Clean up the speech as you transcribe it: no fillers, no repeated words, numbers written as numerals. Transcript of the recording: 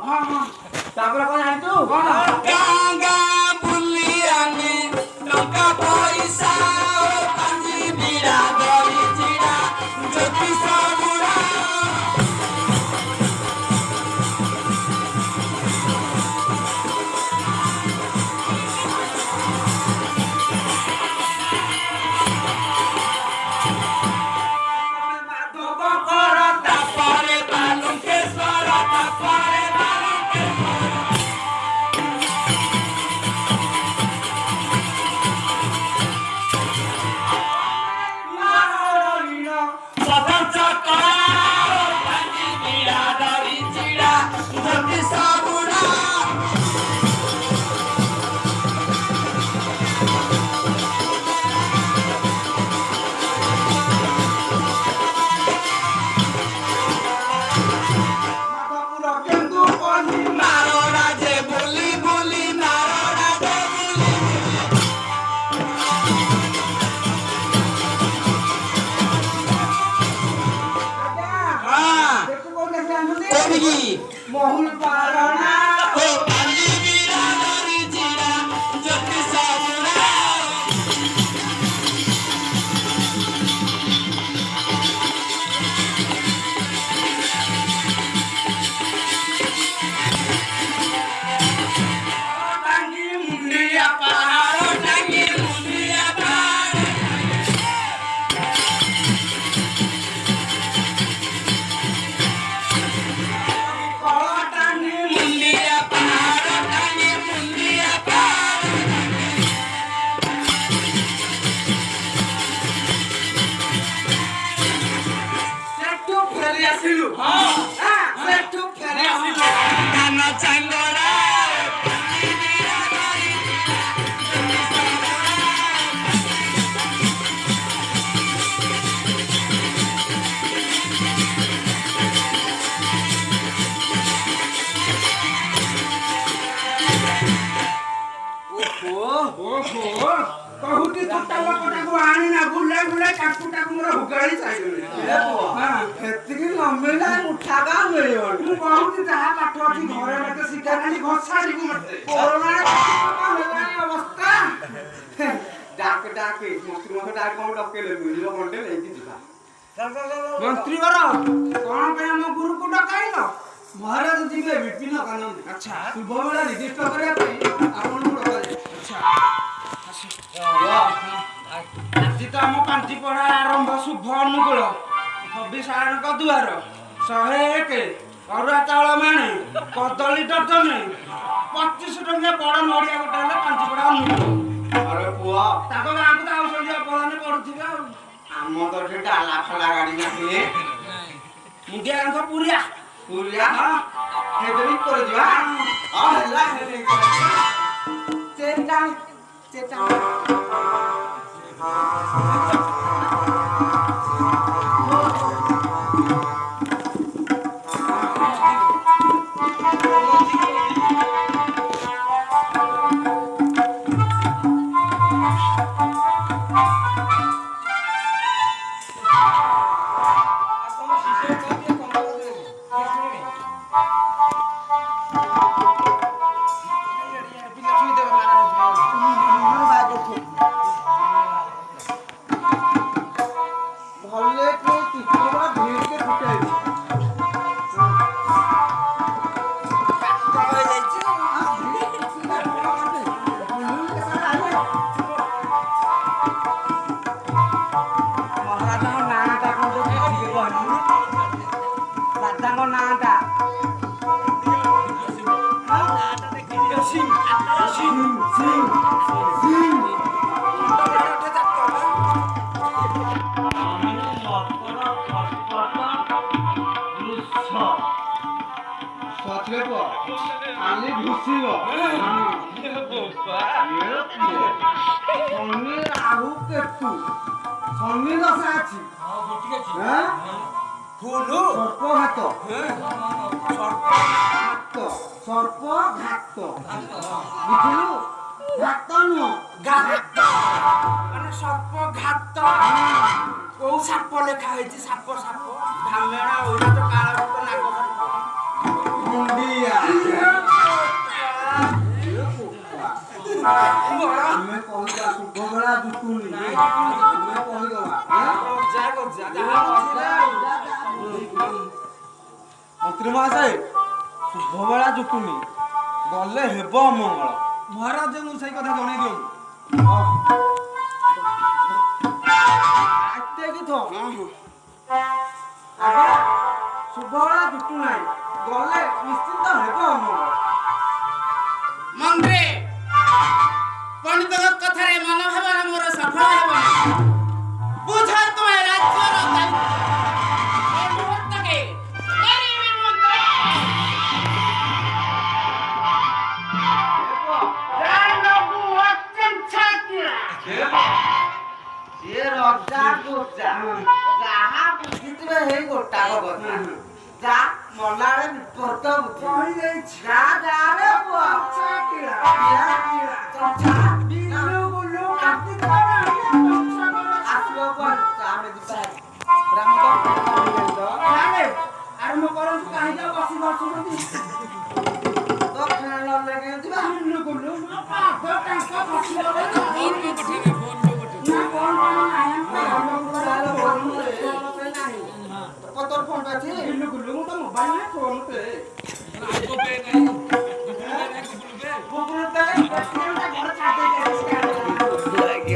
ହଁ ହଁ ତାପରେ କଣ ଜାଣିଛୁ କଣ ଗାଁ ଗାଁ ବୁଲି ଆମେ ଟଙ୍କା ପଇସା ପାଞ୍ଜି ବିଡ଼ା ଧରି ଛିଡ଼ା ଜ୍ୟୋତିଷ ବୁଢ଼ା ମାଧବ କର ତାପରେ ବାଲୁଙ୍କେଶ୍ୱର ତାପରେ ସଦସ୍ୟ କଳା ପାଞ୍ଜି ବିଡ଼ା ଧରି ଛିଡ଼ା ଜ୍ୟୋତିଷ ବୁଢ଼ା ମାଧବପୁର କେନ୍ଦୁ ପଲ୍ଲୀ ନାରଡ଼ା ଯେ ବୋଲି ବୋଲି ନାରଡ଼ା ଯେ ବୋଲି ହଁ ଦେଖୁ କୋଉଠି ଜାଣୁଛନ୍ତି କୋଉଠିକି ମହୁଲ ପାରଣା ଓ ପାଞ୍ଜି ବିଡ଼ା ଧରି ଛିଡ଼ା ଜ୍ୟୋତିଷ ବୁଢ଼ା ଟାଙ୍ଗି ମୁଣ୍ଡିଆ ପାହାଡ଼ ଟାଙ୍ଗି ମୁଣ୍ଡିଆ ପାହାଡ଼ କଳ ଟାଙ୍ଗି ମୁଣ୍ଡିଆ ପାହାଡ଼ ଟାଙ୍ଗି ମୁଣ୍ଡିଆ ପାହାଡ଼ ସେଠୁ ଫେରି ଆସିଲୁ ସେଠୁ ଫେରି ଆସିଲୁ ଧାନ ଚାଙ୍ଗଡ଼ା ଓହୋ କହୁଛି ଛୋଟା ଲୋକଟାକୁ ଆଣିନା ବୁଲେ ବୁଲେ କାକୁଟାକୁ ମୋର ହୁଗାଳି ସାଇଲୁଣି ସେତିକି ନମିଳିଲା ମୁଠା କା ମିଳିବନି ମୁଁ କହୁଛି ଯାହା ପାଠ ଅଛି ଘରେ ମତେ ଶିଖା ଖାଲି ଘଷାଡ଼ିବୁ ମତେ କରୋନାରେ ହେଲାଣି ଅବସ୍ଥା ଡାକେ ଡାକେ ମନ୍ତ୍ରୀ ମତେ ଡାକେ କଣ ଡକେଇଲେ ମିଳିବ ଗଣ୍ଡେ ନେଇକି ଯିବା ମନ୍ତ୍ରୀ ଘର କଣ ପାଇଁ ଆମ ଗୁରୁକୁ ଡକାଇଲ ମହାରାଜ ଯିବେ ବିପିନ କାନନ ଆଚ୍ଛା ଶୁଭ ବେଳା ନିର୍ଦ୍ଦିଷ୍ଟ କରିବା ପାଇଁ ଆପଣଙ୍କୁ ଡକାଯାଏ ଆଜି ତ ଆମ ପାଞ୍ଜି ପଢା ଆରମ୍ଭ ଶୁଭ ଅନୁକୂଳ 26 ଆଣଙ୍କ ଦୁଆର 101 ଅରୁଆ ଚାଉଳ ମାଣେ କଦଳୀ ଡଜନେ 25 ଟଙ୍କା ବଡ ନଡିଆ ଗୋଟେ ହେଲେ ପାଞ୍ଜି ପଢା ଅନୁକୂଳ ଆରେ ପୁଅ ତାଙ୍କ ଗାଁକୁ ତ ଆଉଛନ୍ତି ଅପଦାନେ ପଡୁଥିବେ ଆଉ ଆମ ତ ଏଠି ଡାଲା ଫାଲା ଗାଡି ନାହିଁ ମୁଣ୍ଡିଆ କାନ୍ଥ ପୁରିଆ ପୁରିଆ ହଁ ହେଦରି କରି ଯିବା ହେଲା ଚେଟା ଚେଟା ଦାଦାଙ୍କ ନାଁଟା ଆଲି ଭୁସିବ ଶନି ରାହୁ କେତୁ ଶନି ଦଶା ଅଛି ଫୁଲ ସର୍ପଘାତ ସର୍ପଘାତ ବୁଝିଲୁ ଘାତ ନୁହଁ ଘାତ ମାନେ ସର୍ପଘାତ କୋଉ ସାପ ଲେଖା ହେଇଛି ସାପ ଧାମେଣା ଓଡା ତ କାଳ ରୂପ ନାଗ ମୁଣ୍ଡିଆ ମନ୍ତ୍ରୀ ମହାଶୟ ଶୁଭବେଳା ଜୁଟୁନି ଗଲେ ହେବ ଅମଙ୍ଗଳ। ମହାରାଜଙ୍କୁ ସେଇ କଥା ଜଣେଇ ଦିଅନ୍ତୁ। ଶୁଭବେଳା ଜୁଟୁ ନାହିଁ ଗଲେ ନିଶ୍ଚିନ୍ତ ହେବ ଅମଙ୍ଗଳ। ମନ୍ତ୍ରୀ ପଣ୍ଡିତଙ୍କ କଥାରେ ମନୋଭାବନା ମୋର ସଫଳ ହେବ ନାହିଁ। ବୁଝ ତୁମେ ରାଜ୍ୟର ଦାୟିତ୍ୱ ଏ ମୁହୂର୍ତ୍ତକେ କରିବି ମୁଁ ସିଏ ରଜା ଗୋଜା ଯାହା ବୁଝିଥିବେ ହେଇ ଗୋଟାକ କଥା ଯା ମଲାଳେ ବିପଦ ବୁଝି କହିଯାଇଛି। ଯା ଯା ରେ ପୁଅ ଆସିବ କୁଆଡୁ ଆମେ ଯିବା ଆରମ୍ଭ କରନ୍ତୁ କାହିଁକି ଆଉ ବସି ବସୁଛନ୍ତି। ଦକ୍ଷିଣ ନହେଲେ କେମିତି ଯିବା ଗୁଲୁ ଗୁଲୁ ମୋ ପାଦ ଟାଙ୍କ ଖସିଗଲେ ନା କଣ ନାହିଁ କତର ଫୋନ ଅଛି ଗୁଲୁ ଗୁଲୁ ମୁଁ ତ ମୋବାଇଲ ନା ଫୋନ ପେ ଗୁଗୁଲ ପେ ଘର ଛାଡି ଦେଇକି